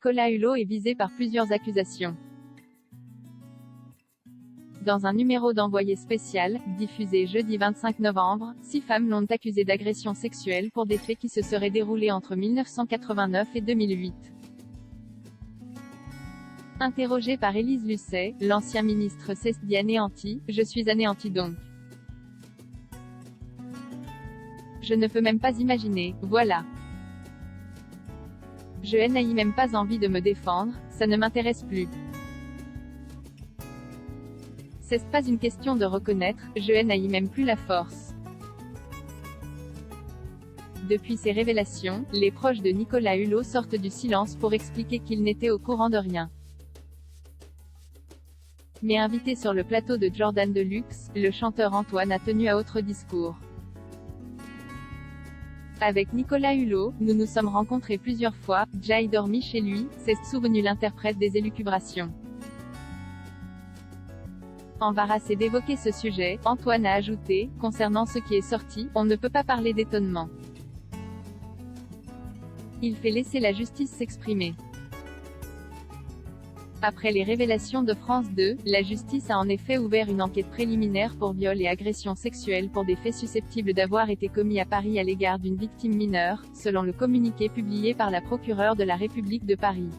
Nicolas Hulot est visé par plusieurs accusations. Dans un numéro d'envoyé spécial, diffusé jeudi 25 novembre, 6 femmes l'ont accusé d'agression sexuelle pour des faits qui se seraient déroulés entre 1989 et 2008. Interrogé par Élise Lucet, l'ancien ministre s'est dit anéanti, « Je suis anéanti donc. Je ne peux même pas imaginer, voilà. Je n'ai même pas envie de me défendre, ça ne m'intéresse plus. C'est pas une question de reconnaître, je n'ai même plus la force. » Depuis ces révélations, les proches de Nicolas Hulot sortent du silence pour expliquer qu'ils n'étaient au courant de rien. Mais invité sur le plateau de Jordan Deluxe, le chanteur Antoine a tenu un autre discours. Avec Nicolas Hulot, nous nous sommes rencontrés plusieurs fois, j'ai dormi chez lui, s'est souvenu l'interprète des élucubrations. Embarrassé d'évoquer ce sujet, Antoine a ajouté, concernant ce qui est sorti, on ne peut pas parler d'étonnement. Il fait laisser la justice s'exprimer. Après les révélations de France 2, la justice a en effet ouvert une enquête préliminaire pour viol et agression sexuelle pour des faits susceptibles d'avoir été commis à Paris à l'égard d'une victime mineure, selon le communiqué publié par la procureure de la République de Paris.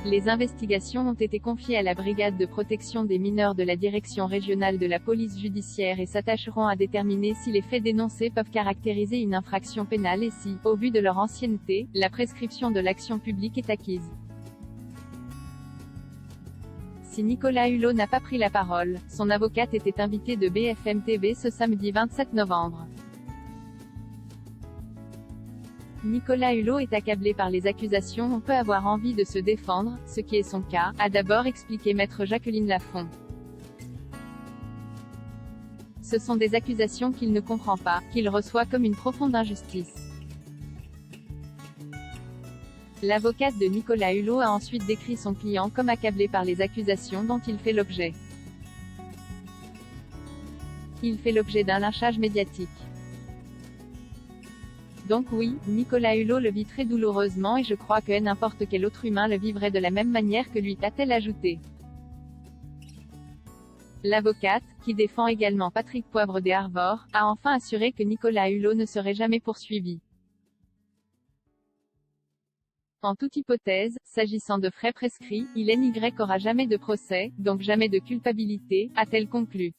Les investigations ont été confiées à la Brigade de protection des mineurs de la Direction régionale de la police judiciaire et s'attacheront à déterminer si les faits dénoncés peuvent caractériser une infraction pénale et si, au vu de leur ancienneté, la prescription de l'action publique est acquise. Si Nicolas Hulot n'a pas pris la parole, son avocate était invitée de BFM TV ce samedi 27 novembre. Nicolas Hulot est accablé par les accusations, on peut avoir envie de se défendre, ce qui est son cas, a d'abord expliqué maître Jacqueline Lafont. Ce sont des accusations qu'il ne comprend pas, qu'il reçoit comme une profonde injustice. L'avocate de Nicolas Hulot a ensuite décrit son client comme accablé par les accusations dont il fait l'objet. Il fait l'objet d'un lynchage médiatique. Donc oui, Nicolas Hulot le vit très douloureusement et je crois que n'importe quel autre humain le vivrait de la même manière que lui, a-t-elle ajouté. L'avocate, qui défend également Patrick Poivre des Arvor, a enfin assuré que Nicolas Hulot ne serait jamais poursuivi. En toute hypothèse, s'agissant de frais prescrits, il n'y aura jamais de procès, donc jamais de culpabilité, a-t-elle conclu.